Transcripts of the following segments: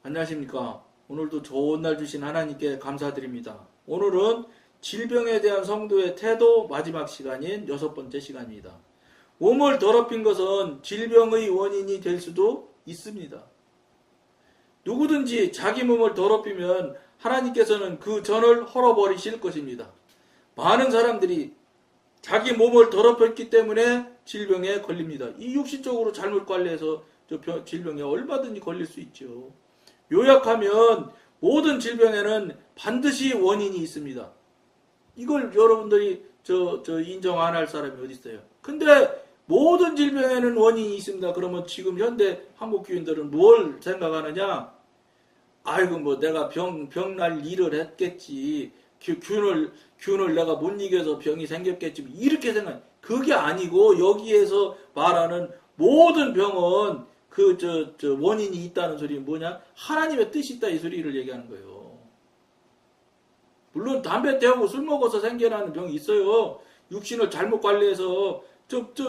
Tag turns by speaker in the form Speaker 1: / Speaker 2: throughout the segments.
Speaker 1: 안녕하십니까. 오늘도 좋은 날 주신 하나님께 감사드립니다. 오늘은 질병에 대한 성도의 태도 마지막 시간인 6번째 시간입니다. 몸을 더럽힌 것은 질병의 원인이 될 수도 있습니다. 누구든지 자기 몸을 더럽히면 하나님께서는 그 전을 헐어버리실 것입니다. 많은 사람들이 자기 몸을 더럽혔기 때문에 질병에 걸립니다. 이 육신적으로 잘못 관리해서 질병에 얼마든지 걸릴 수 있죠. 요약하면 모든 질병에는 반드시 원인이 있습니다. 이걸 여러분들이 인정 안 할 사람이 어디 있어요? 근데 모든 질병에는 원인이 있습니다. 그러면 지금 현대 한국 교인들은 뭘 생각하느냐? 아이고 뭐 내가 병날 일을 했겠지. 균을 내가 못 이겨서 병이 생겼겠지. 이렇게 생각. 그게 아니고 여기에서 말하는 모든 병은 원인이 있다는 소리는 뭐냐? 하나님의 뜻이 있다 이 소리를 얘기하는 거예요. 물론 담배 태우고 술 먹어서 생겨나는 병이 있어요. 육신을 잘못 관리해서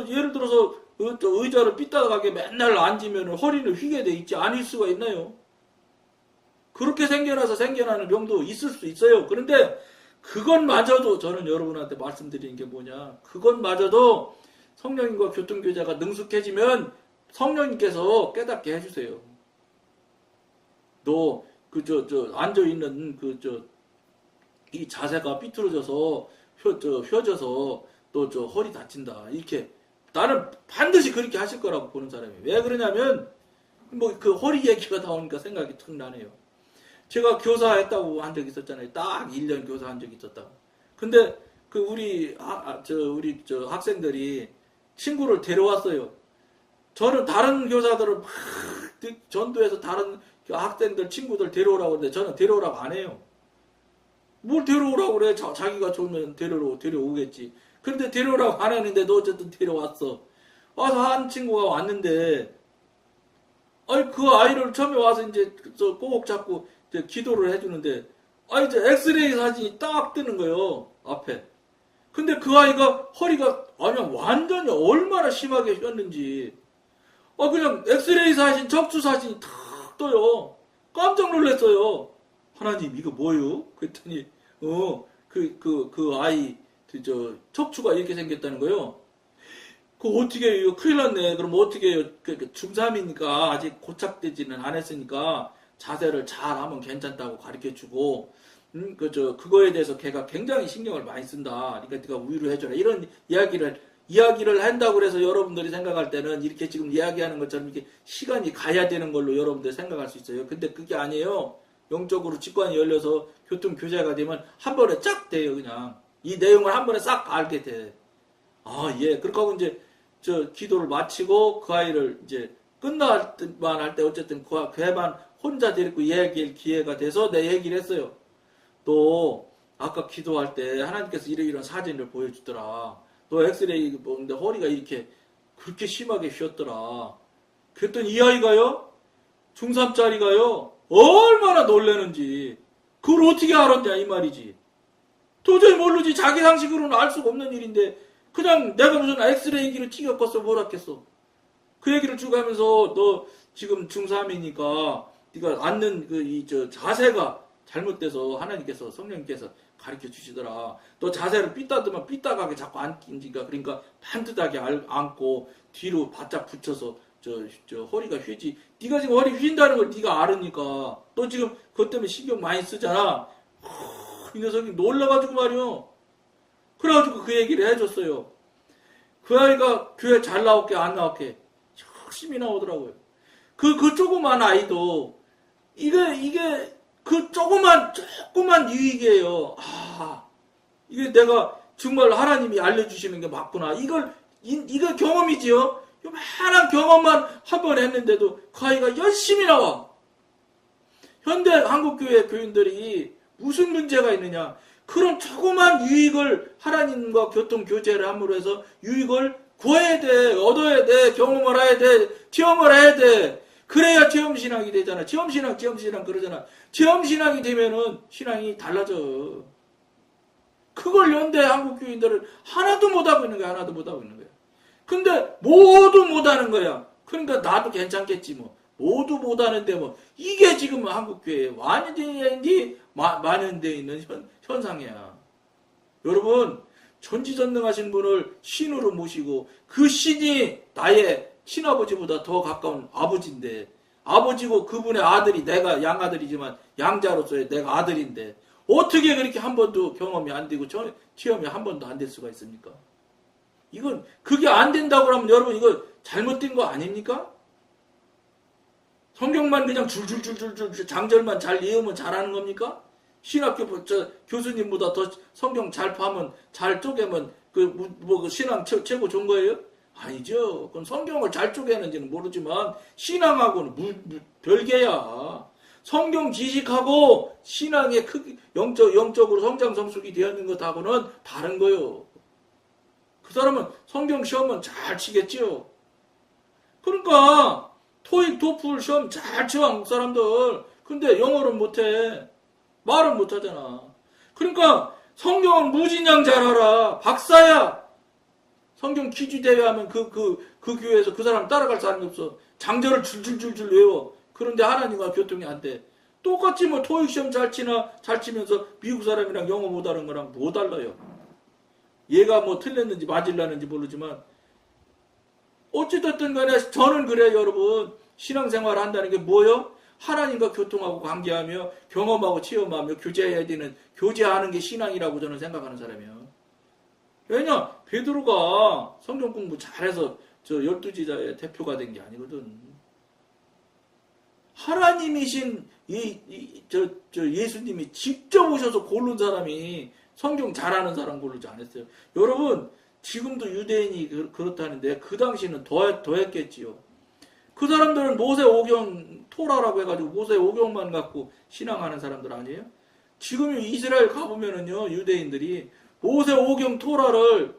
Speaker 1: 예를 들어서 의자를 삐딱하게 맨날 앉으면 허리를 휘게 돼 있지 않을 수가 있나요? 그렇게 생겨나는 병도 있을 수 있어요. 그런데 그것마저도 저는 여러분한테 말씀드리는 게 뭐냐? 그것마저도 성령님과 교통교제가 능숙해지면 성령님께서 깨닫게 해주세요. 너 앉아있는 이 자세가 삐뚤어져서 휘어져서 또 허리 다친다. 이렇게 나는 반드시 그렇게 하실 거라고 보는 사람이에요. 왜 그러냐면 뭐 그 허리 얘기가 나오니까 생각이 툭 나네요. 제가 교사했다고 한 적이 있었잖아요. 딱 1년 교사한 적이 있었다고. 근데 우리 학생들이 친구를 데려왔어요. 저는 다른 교사들을 막 전도해서 다른 학생들 친구들 데려오라고 하는데 저는 데려오라고 안 해요. 뭘 데려오라고 그래? 자기가 좋으면 데려오겠지. 근데 데려오라고 안 했는데도 어쨌든 데려왔어. 와서 한 친구가 왔는데 그 아이를 처음에 와서 이제 꼭 잡고 이제 기도를 해주는데 이제 엑스레이 사진이 딱 뜨는 거예요. 앞에. 근데 그 아이가 허리가 완전히 얼마나 심하게 휘었는지 그냥 엑스레이 사진, 척추 사진이 탁 떠요. 깜짝 놀랐어요. 하나님, 이거 뭐요? 그랬더니, 그 아이, 척추가 이렇게 생겼다는 거요. 어떻게 해요? 큰일 났네. 그럼 어떻게 해요? 중3이니까 아직 고착되지는 않았으니까 자세를 잘 하면 괜찮다고 가르쳐 주고, 그거에 대해서 걔가 굉장히 신경을 많이 쓴다. 그러니까 네가 우유를 해줘라. 이런 이야기를 한다고 해서 여러분들이 생각할 때는 이렇게 지금 이야기하는 것처럼 이렇게 시간이 가야 되는 걸로 여러분들이 생각할 수 있어요. 근데 그게 아니에요. 영적으로 직관이 열려서 교통교제가 되면 한 번에 쫙 돼요, 그냥. 이 내용을 한 번에 싹 알게 돼. 예. 그렇게 하고 이제, 기도를 마치고 그 아이를 이제 끝날만 할 때 어쨌든 그 애만 혼자 데리고 얘기할 기회가 돼서 내 얘기를 했어요. 또, 아까 기도할 때 하나님께서 이런 사진을 보여주더라. 너 엑스레이 보는데 허리가 그렇게 심하게 휘었더라. 그랬더니 이 아이가요, 중3짜리가요, 얼마나 놀라는지, 그걸 어떻게 알았냐, 이 말이지. 도저히 모르지. 자기 상식으로는 알 수가 없는 일인데, 그냥 내가 무슨 엑스레이기를 튀겼겠어, 뭘 했겠어. 그 얘기를 쭉 하면서, 너 지금 중3이니까, 네가 앉는 자세가 잘못돼서 하나님께서, 성령님께서 가르쳐 주시더라. 너 자세를 삐딱하면 삐딱하게 자꾸 앉기니까 그러니까 반듯하게 앉고 뒤로 바짝 붙여서 허리가 휘지. 네가 지금 허리 휜다는 걸 네가 알으니까 너 지금 그것 때문에 신경 많이 쓰잖아. 이 녀석이 놀라가지고 말이요. 그래가지고 그 얘기를 해줬어요. 그 아이가 교회 잘 나올게 안 나올게 열심히 나오더라고요. 그 조그만 아이도 이게 그 조그만 유익이에요. 이게 내가 정말 하나님이 알려주시는 게 맞구나. 이거 경험이지요. 요만한 경험만 한 번 했는데도 그 아이가 열심히 나와. 현대 한국교회 교인들이 무슨 문제가 있느냐. 그런 조그만 유익을 하나님과 교통교제를 함으로 해서 유익을 구해야 돼. 얻어야 돼. 경험을 해야 돼. 체험을 해야 돼. 그래야 체험신앙이 되잖아. 체험신앙 그러잖아. 체험신앙이 되면은 신앙이 달라져. 그걸 현대 한국 교인들은 하나도 못하고 있는 거야. 근데 모두 못하는 거야. 그러니까 나도 괜찮겠지 뭐. 모두 못하는데 뭐 이게 지금 한국교회 완전히 만연되어 있는 현상이야. 여러분 전지전능하신 분을 신으로 모시고 그 신이 나의 친아버지보다 더 가까운 아버지인데 아버지고 그분의 아들이 내가 양아들이지만 양자로서의 내가 아들인데 어떻게 그렇게 한 번도 경험이 안 되고 체험이 한 번도 안 될 수가 있습니까? 이건 그게 안 된다고 하면 여러분 이거 잘못된 거 아닙니까? 성경만 그냥 줄줄줄줄줄 장절만 잘 외우면 잘하는 겁니까? 신학교 교수님보다 더 성경 잘 파면 잘 쪼개면 그 신앙 최고 좋은 거예요? 아니죠. 그건 성경을 잘 쪼개는지는 모르지만 신앙하고는 별개야. 성경 지식하고 신앙의 크기 영적으로 성장 성숙이 되었는 것하고는 다른 거요. 그 사람은 성경 시험은 잘 치겠지요. 그러니까 토익 토플 시험 잘 쳐 한국 사람들. 근데 영어는 못해. 말은 못하잖아. 그러니까 성경은 무진장 잘 알아. 박사야. 성경 퀴즈 대회하면 그 교회에서 그 사람 따라갈 사람이 없어. 장절을 줄줄줄줄 외워. 그런데 하나님과 교통이 안 돼. 똑같이 뭐 토익 시험 잘 치면서 미국 사람이랑 영어 못하는 거랑 뭐 달라요. 얘가 뭐 틀렸는지 맞을라는지 모르지만 어찌됐든 간에 저는 그래요, 여러분. 신앙생활을 한다는 게 뭐예요? 하나님과 교통하고 관계하며 경험하고 체험하며 교제하는 게 신앙이라고 저는 생각하는 사람이에요. 왜냐? 베드로가 성경 공부 잘해서 저 12지자의 대표가 된 게 아니거든. 하나님이신 예수님이 직접 오셔서 고른 사람이 성경 잘하는 사람 고르지 않았어요. 여러분, 지금도 유대인이 그렇다는데 그 당시는 더 했겠지요. 그 사람들은 모세오경 토라라고 해가지고 모세오경만 갖고 신앙하는 사람들 아니에요? 지금 이스라엘 가보면은요, 유대인들이 모세오경 토라를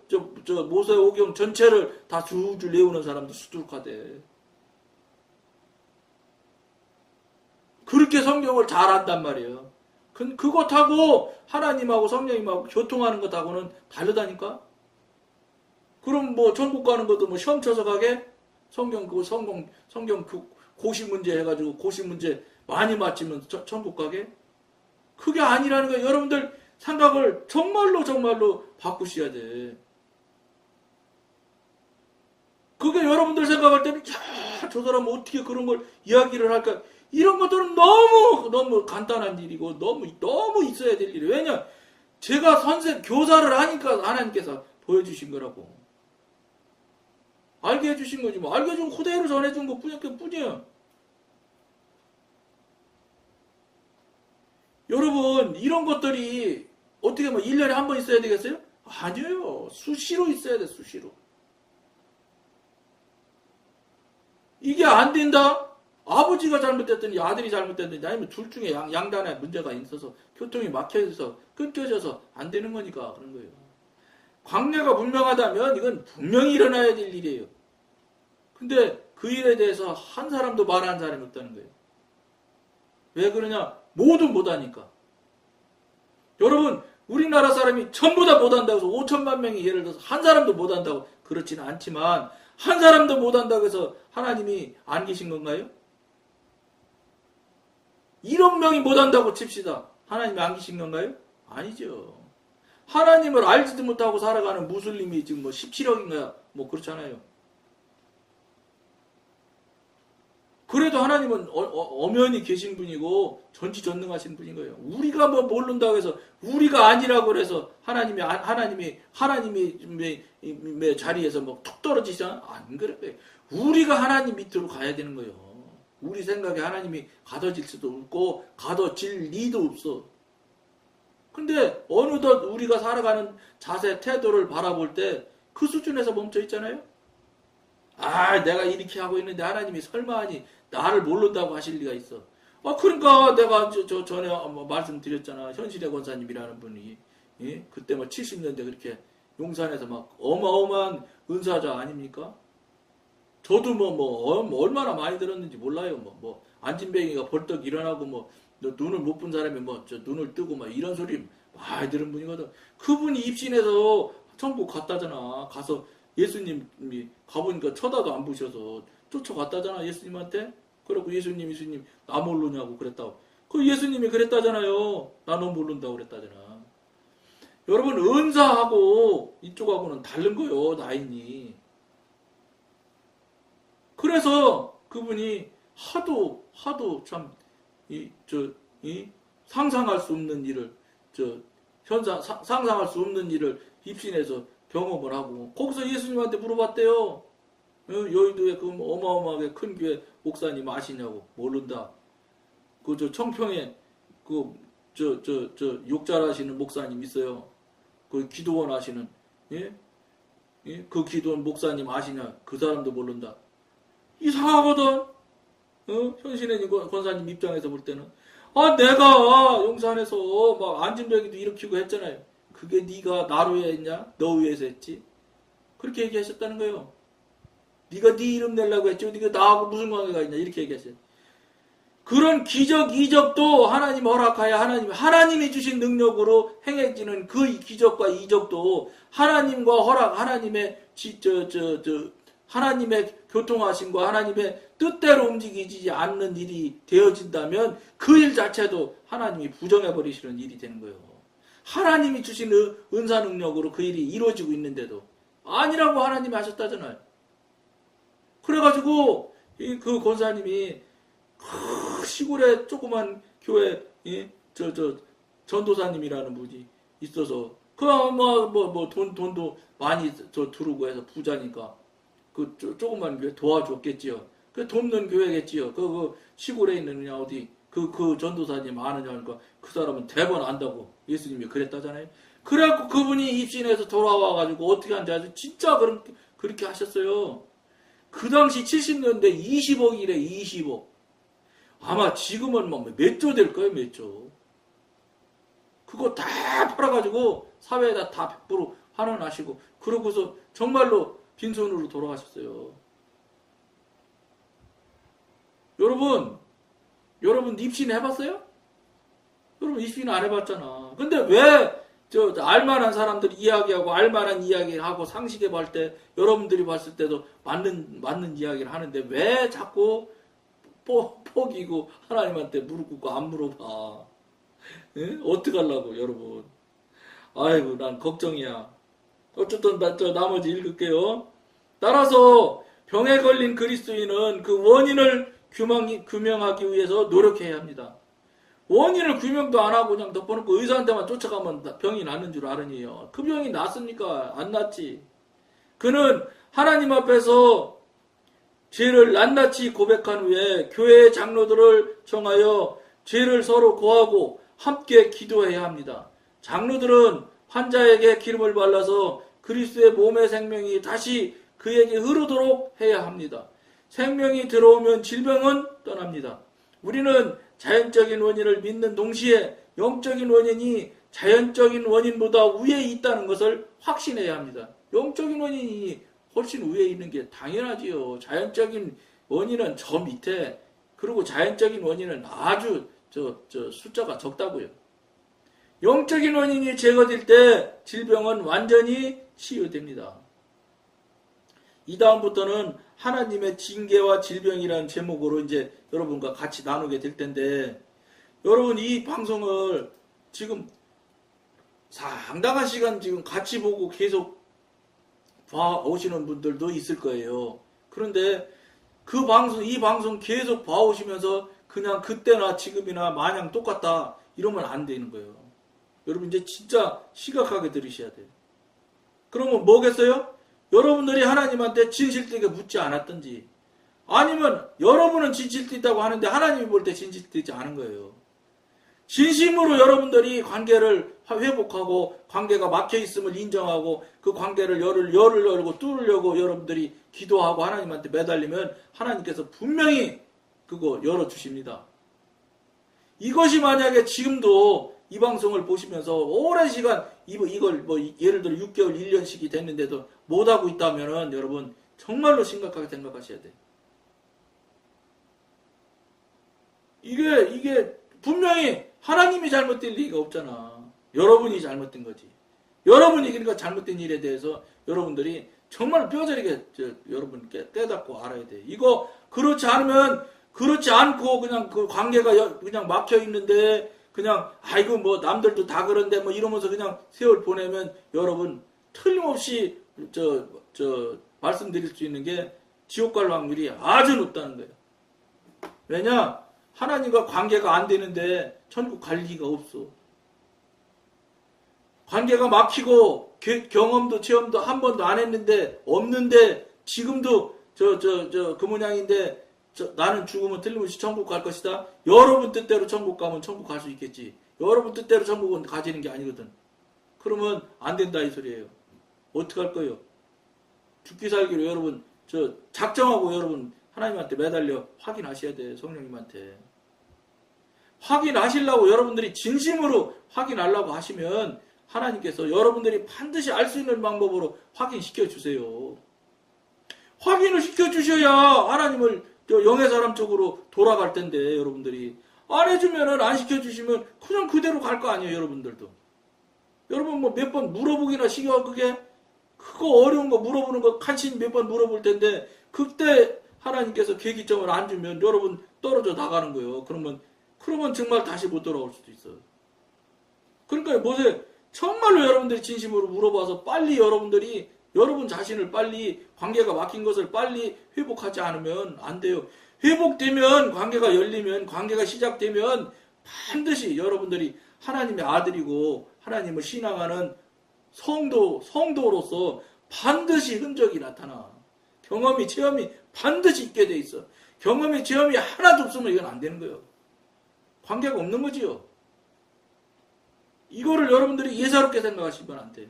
Speaker 1: 모세오경 전체를 다 줄줄 외우는 사람도 수두룩하대. 그렇게 성경을 잘 안단 말이에요. 그것하고 하나님하고 성령님하고 교통하는 것하고는 다르다니까? 그럼 뭐 천국 가는 것도 뭐 시험 쳐서 가게? 성경 고시 문제 해가지고 고시 문제 많이 맞히면 천국 가게? 그게 아니라는 거예요. 여러분들 생각을 정말로 바꾸셔야 돼. 그게 여러분들 생각할 때는 야, 저 사람은 어떻게 그런 걸 이야기를 할까? 이런 것들은 너무 간단한 일이고 너무 있어야 될 일이에요. 왜냐? 제가 교사를 하니까 하나님께서 보여주신 거라고. 알게 해주신 거지 뭐. 알게 해준 그대로 전해준 것 뿐이에요. 여러분 이런 것들이 어떻게 뭐 1년에 한 번 있어야 되겠어요? 아니에요. 수시로 있어야 돼. 수시로. 이게 안 된다? 아버지가 잘못됐더니 아들이 잘못됐더니 아니면 둘 중에 양단에 문제가 있어서 교통이 막혀서 끊겨져서 안 되는 거니까 그런 거예요. 광야가 분명하다면 이건 분명히 일어나야 될 일이에요. 근데 그 일에 대해서 한 사람도 말하는 사람이 없다는 거예요. 왜 그러냐? 모두 못하니까. 여러분 우리나라 사람이 전부 다 못한다고 해서 5천만 명이 예를 들어서 한 사람도 못한다고 그렇지는 않지만 한 사람도 못한다고 해서 하나님이 안 계신 건가요? 1억 명이 못한다고 칩시다. 하나님이 안 계신 건가요? 아니죠. 하나님을 알지도 못하고 살아가는 무슬림이 지금 뭐 17억인가 뭐 그렇잖아요. 그래도 하나님은 엄연히 계신 분이고 전지전능하신 분인 거예요. 우리가 뭐 모른다고 해서 우리가 아니라고 해서 하나님의 자리에서 뭐 툭 떨어지잖아. 안 그래요. 우리가 하나님 밑으로 가야 되는 거예요. 우리 생각에 하나님이 가둬질 수도 없고 가둬질 리도 없어. 근데 어느덧 우리가 살아가는 자세, 태도를 바라볼 때 그 수준에서 멈춰 있잖아요. 아, 내가 이렇게 하고 있는데 하나님이 설마하니 나를 모른다고 하실 리가 있어. 그러니까 내가 전에 말씀드렸잖아. 현실의 권사님이라는 분이 그때 뭐 70년대 그렇게 용산에서 막 어마어마한 은사자 아닙니까? 저도 얼마나 많이 들었는지 몰라요. 안진뱅이가 벌떡 일어나고 눈을 못 본 사람이 눈을 뜨고 이런 소리 많이 들은 분이거든. 그분이 입신해서 천국 갔다잖아. 가서 예수님이 가보니까 쳐다도 안 보셔서 쫓아갔다잖아. 예수님한테. 그러고 예수님 나 모르냐고 그랬다고. 그 예수님이 그랬다잖아요. 나 너 모른다고 그랬다잖아. 여러분 은사하고 이쪽하고는 다른 거요. 나인이. 그래서 그분이 하도 참 상상할 수 없는 일을 상상할 수 없는 일을 입신해서 경험을 하고 거기서 예수님한테 물어봤대요. 여의도에 그 어마어마하게 큰 교회 목사님 아시냐고. 모른다. 그 청평에 욕잘하시는 목사님 있어요. 그 기도원 하시는 그 기도원 목사님 아시냐? 그 사람도 모른다. 이상하거든. 현신의 권사님 입장에서 볼 때는 내가 용산에서 막 안진뱅이도 일으키고 했잖아요. 그게 네가 나로 했냐? 너 위해서 했지? 그렇게 얘기하셨다는 거예요. 네가 네 이름 내려고 했지? 네가 나하고 무슨 관계가 있냐? 이렇게 얘기하셨어요. 그런 기적, 이적도 하나님 허락하여 하나님이 주신 능력으로 행해지는 그 기적과 이적도 하나님과 허락, 하나님의 교통하심과 하나님의 뜻대로 움직이지 않는 일이 되어진다면 그 일 자체도 하나님이 부정해버리시는 일이 되는 거예요. 하나님이 주신 은사 능력으로 그 일이 이루어지고 있는데도 아니라고 하나님이 하셨다잖아요. 그래가지고 그 권사님이 시골에 조그만 교회 전도사님이라는 분이 있어서 돈도 많이 들어오고 해서 부자니까 그 조그만 교회 도와줬겠지요. 그 돕는 교회겠지요. 그 시골에 있는 어디 그 전도사님 아느냐 하니까 그 사람은 대번 안다고 예수님이 그랬다잖아요. 그래갖고 그분이 입신해서 돌아와가지고 어떻게 한지 아주 진짜 그렇게 하셨어요. 그 당시 70년대 20억이래. 20억. 아마 지금은 몇 조 될 거예요. 몇 조. 그거 다 팔아가지고 사회에다 다 100% 환원하시고 그러고서 정말로 빈손으로 돌아가셨어요. 여러분 입신 해봤어요? 여러분 입신 안 해봤잖아. 근데 왜 알만한 사람들이 이야기하고 알만한 이야기를 하고 상식에 볼 때 여러분들이 봤을 때도 맞는 이야기를 하는데 왜 자꾸 포기고 하나님한테 무릎 꿇고 안 물어봐. 예? 어떡하려고 여러분. 아이고 난 걱정이야. 어쨌든 나머지 읽을게요. 따라서 병에 걸린 그리스도인은 그 원인을 규명하기 위해서 노력해야 합니다. 원인을 규명도 안 하고 그냥 덮어놓고 의사한테만 쫓아가면 병이 낫는 줄 아느니요. 그 병이 낫습니까? 안 낫지. 그는 하나님 앞에서 죄를 낱낱이 고백한 후에 교회의 장로들을 정하여 죄를 서로 고하고 함께 기도해야 합니다. 장로들은 환자에게 기름을 발라서 그리스도의 몸의 생명이 다시 그에게 흐르도록 해야 합니다. 생명이 들어오면 질병은 떠납니다. 우리는 자연적인 원인을 믿는 동시에 영적인 원인이 자연적인 원인보다 위에 있다는 것을 확신해야 합니다. 영적인 원인이 훨씬 위에 있는 게 당연하지요. 자연적인 원인은 저 밑에, 그리고 자연적인 원인은 아주 숫자가 적다고요. 영적인 원인이 제거될 때 질병은 완전히 치유됩니다. 이 다음부터는 하나님의 징계와 질병이라는 제목으로 이제 여러분과 같이 나누게 될 텐데, 여러분 이 방송을 지금 상당한 시간 지금 같이 보고 계속 봐오시는 분들도 있을 거예요. 그런데 이 방송 계속 봐오시면서 그냥 그때나 지금이나 마냥 똑같다 이러면 안 되는 거예요. 여러분 이제 진짜 심각하게 들으셔야 돼요. 그러면 뭐겠어요? 여러분들이 하나님한테 진실되게 묻지 않았든지, 아니면 여러분은 진실되다고 하는데 하나님이 볼 때 진실되지 않은 거예요. 진심으로 여러분들이 관계를 회복하고 관계가 막혀 있음을 인정하고 그 관계를 열을 열고 뚫으려고 여러분들이 기도하고 하나님한테 매달리면 하나님께서 분명히 그거 열어주십니다. 이것이 만약에 지금도 이 방송을 보시면서 오랜 시간 이걸 예를 들어 6개월, 1년씩이 됐는데도 못하고 있다면 여러분 정말로 심각하게 생각하셔야 돼요. 이게 분명히 하나님이 잘못된 리가 없잖아. 여러분이 잘못된 거지. 여러분이 그러니까 잘못된 일에 대해서 여러분들이 정말 뼈저리게 여러분 깨닫고 알아야 돼. 이거 그렇지 않으면 그렇지 않고 그냥 그 관계가 그냥 막혀 있는데 그냥 아이고 뭐 남들도 다 그런데 뭐 이러면서 그냥 세월 보내면 여러분 틀림없이 말씀드릴 수 있는 게 지옥 갈 확률이 아주 높다는 거예요. 왜냐? 하나님과 관계가 안 되는데 천국 갈 리가 없어. 관계가 막히고 경험도 체험도 한 번도 안 했는데 없는데 지금도 그 모양인데 나는 죽으면 틀림없이 천국 갈 것이다. 여러분 뜻대로 천국 가면 천국 갈 수 있겠지. 여러분 뜻대로 천국은 가지는 게 아니거든. 그러면 안 된다 이 소리예요. 어떻게 할 거예요? 죽기 살기로 여러분 작정하고 여러분 하나님한테 매달려 확인하셔야 돼. 성령님한테. 확인하시려고 여러분들이 진심으로 확인하려고 하시면 하나님께서 여러분들이 반드시 알 수 있는 방법으로 확인시켜 주세요. 확인을 시켜 주셔야 하나님을 영의 사람 쪽으로 돌아갈 텐데 여러분들이 안 해주면은 안 시켜 주시면 그냥 그대로 갈 거 아니에요. 여러분들도. 여러분 뭐 몇 번 물어보기나 시켜 그게 그거 어려운 거 물어보는 거 간신히 몇 번 물어볼 텐데 그때 하나님께서 계기점을 안 주면 여러분 떨어져 나가는 거예요. 그러면 정말 다시 못 돌아올 수도 있어요. 그러니까 뭐세 정말로 여러분들이 진심으로 물어봐서 빨리 여러분 자신을 빨리 관계가 막힌 것을 빨리 회복하지 않으면 안 돼요. 회복되면 관계가 열리면 관계가 시작되면 반드시 여러분들이 하나님의 아들이고 하나님을 신앙하는 성도로서 반드시 흔적이 나타나. 경험이 체험이 반드시 있게 돼 있어. 경험이 체험이 하나도 없으면 이건 안 되는 거예요. 관계가 없는 거지요. 이거를 여러분들이 예사롭게 생각하시면 안 돼요.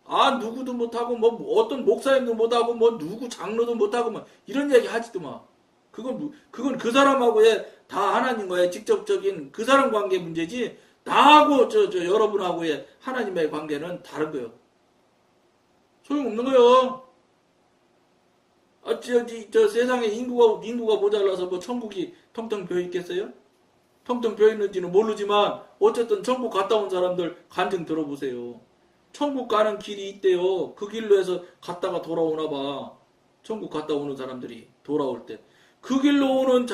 Speaker 1: 아 누구도 못하고 뭐 어떤 목사님도 못하고 뭐 누구 장로도 못하고 뭐 이런 얘기 하지도 마. 그건 그 사람하고의 다 하나님과의 직접적인 그 사람 관계 문제지 나하고 여러분하고의 하나님의 관계는 다른 거예요. 소용없는 거예요. 세상에 인구가 모자라서 뭐 천국이 텅텅 비어 있겠어요? 텅텅 비어 있는지는 모르지만 어쨌든 천국 갔다 온 사람들 간증 들어보세요. 천국 가는 길이 있대요. 그 길로 해서 갔다가 돌아오나 봐. 천국 갔다 오는 사람들이 돌아올 때. 그 길로 오는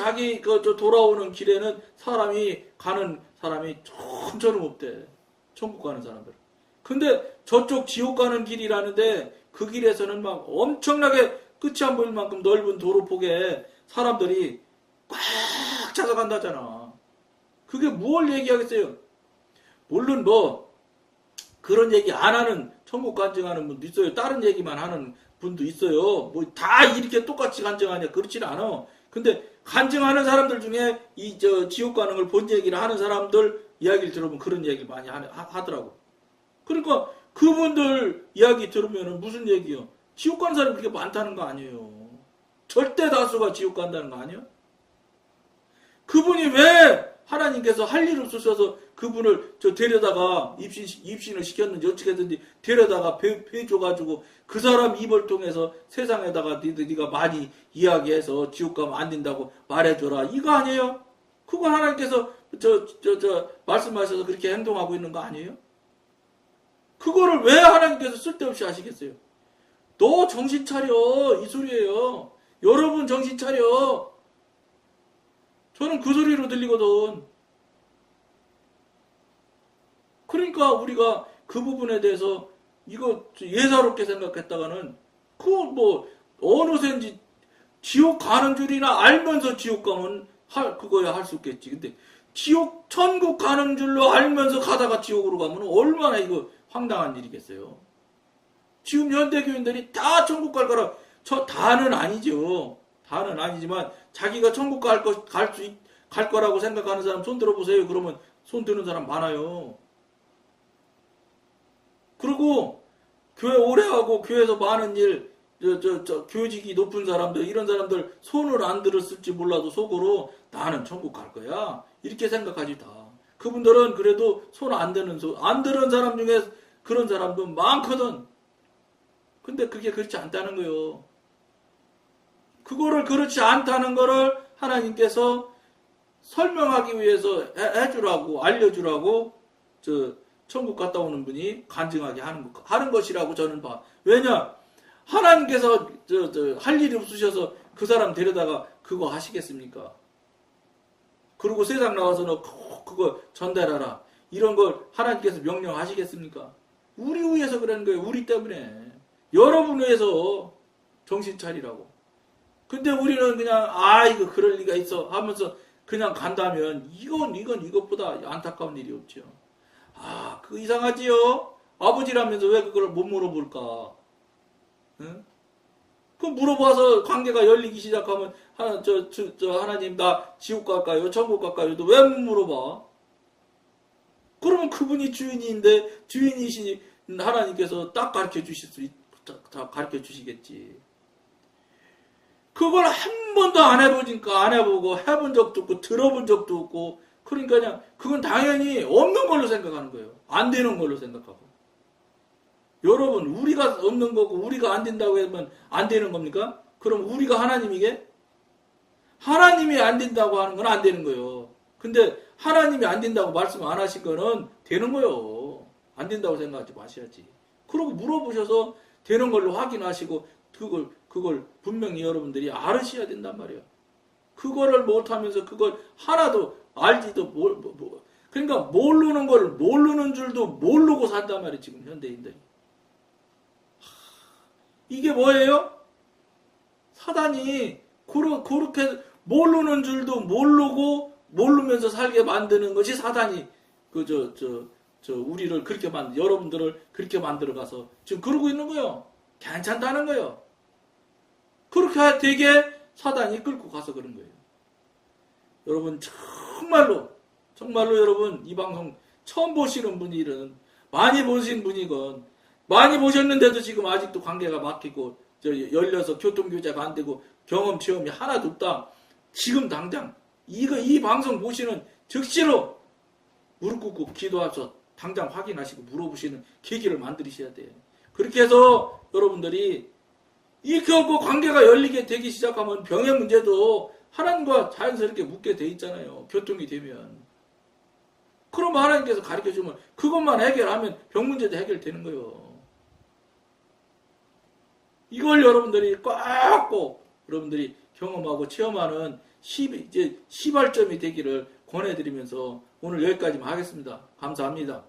Speaker 1: 돌아오는 길에는 가는 사람이 천처럼 없대. 천국 가는 사람들. 근데 저쪽 지옥 가는 길이라는데 그 길에서는 막 엄청나게 끝이 안 보일 만큼 넓은 도로폭에 사람들이 꽉 차서 간다잖아. 그게 뭘 얘기하겠어요? 물론 뭐 그런 얘기 안 하는 천국 간증하는 분도 있어요. 다른 얘기만 하는 분도 있어요. 뭐 다 이렇게 똑같이 간증하냐 그렇지는 않아. 근데 간증하는 사람들 중에 지옥 가는 걸 본 얘기를 하는 사람들 이야기를 들으면 그런 얘기를 많이 하더라고. 그러니까 그분들 이야기 들으면 무슨 얘기요? 지옥 가는 사람이 그렇게 많다는 거 아니에요. 절대 다수가 지옥 간다는 거 아니에요? 그분이 왜 하나님께서 할 일 없으셔서 그분을 데려다가 입신을 시켰는지 어떻게 했는지 데려다가 배줘가지고 그 사람 입을 통해서 세상에다가 네가 많이 이야기해서 지옥 가면 안 된다고 말해줘라. 이거 아니에요? 그거 하나님께서 말씀하셔서 그렇게 행동하고 있는 거 아니에요? 그거를 왜 하나님께서 쓸데없이 하시겠어요? 너 정신 차려 이 소리예요. 여러분 정신 차려. 저는 그 소리로 들리거든. 그러니까 우리가 그 부분에 대해서 이거 예사롭게 생각했다가는 그거 뭐 어느샌지 지옥 가는 줄이나 알면서 지옥 가면 그거야 할 수 있겠지. 근데 천국 가는 줄로 알면서 가다가 지옥으로 가면 얼마나 이거 황당한 일이겠어요. 지금 현대교인들이 다 천국 갈 거라 다는 아니죠. 다는 아니지만 자기가 천국 갈 거라고 생각하는 사람 손 들어보세요. 그러면 손 드는 사람 많아요. 그리고 교회 오래 하고 교회에서 많은 일, 교직이 높은 사람들, 이런 사람들 손을 안 들었을지 몰라도 속으로 나는 천국 갈 거야. 이렇게 생각하지 다. 그분들은 그래도 손 안 드는 사람 중에 그런 사람도 많거든. 근데 그게 그렇지 않다는 거예요. 그거를 그렇지 않다는 거를 하나님께서 설명하기 위해서 해주라고, 알려주라고, 천국 갔다 오는 분이 간증하게 하는 것이라고 저는 봐. 왜냐? 하나님께서 할 일이 없으셔서 그 사람 데려다가 그거 하시겠습니까? 그리고 세상 나와서는 꼭 그거 전달하라. 이런 걸 하나님께서 명령하시겠습니까? 우리 위해서 그러는 거예요. 우리 때문에. 여러분 위해서 정신 차리라고. 근데 우리는 그냥 이거 그럴 리가 있어 하면서 그냥 간다면 이건 이것보다 안타까운 일이 없죠. 그거 이상하지요? 아버지라면서 왜 그걸 못 물어볼까? 응? 그 물어봐서 관계가 열리기 시작하면 하나님 나 지옥 갈까요? 천국 갈까요? 왜 못 물어봐? 그러면 그분이 주인인데 주인이신 하나님께서 딱 가르쳐 주시겠지. 그걸 한 번도 안 해보니까 안 해보고 해본 적도 없고 들어본 적도 없고 그러니까 그냥 그건 당연히 없는 걸로 생각하는 거예요. 안 되는 걸로 생각하고. 여러분 우리가 없는 거고 우리가 안 된다고 하면 안 되는 겁니까? 그럼 우리가 하나님이게? 하나님이 안 된다고 하는 건 안 되는 거예요. 근데 하나님이 안 된다고 말씀 안 하신 거는 되는 거예요. 안 된다고 생각하지 마셔야지. 그러고 물어보셔서 되는 걸로 확인하시고 그걸 분명히 여러분들이 알으셔야 된단 말이에요. 그거를 못하면서 그걸 하나도 알지도 그러니까 모르는 걸 모르는 줄도 모르고 산단 말이에요. 지금 현대인들이. 이게 뭐예요? 사단이 그렇게 모르는 줄도 모르면서 살게 만드는 것이 사단이 우리를 그렇게 여러분들을 그렇게 만들어 가서 지금 그러고 있는 거예요. 괜찮다는 거예요. 그렇게 되게 사단이 끌고 가서 그런 거예요. 여러분 정말로 여러분 이 방송 처음 보시는 분이든 많이 보신 분이건 많이 보셨는데도 지금 아직도 관계가 막히고 열려서 교통교제가 안 되고 경험 체험이 하나도 없다. 지금 당장 이 방송 보시는 즉시로 무릎 꿇고 기도하셔서 당장 확인하시고 물어보시는 계기를 만드셔야 돼요. 그렇게 해서 여러분들이 이 관계가 열리게 되기 시작하면 병의 문제도 하나님과 자연스럽게 묻게 돼 있잖아요. 교통이 되면. 그럼 하나님께서 가르쳐주면 그것만 해결하면 병 문제도 해결되는 거예요. 이걸 여러분들이 꼭 여러분들이 경험하고 체험하는 시발점이 되기를 권해드리면서 오늘 여기까지만 하겠습니다. 감사합니다.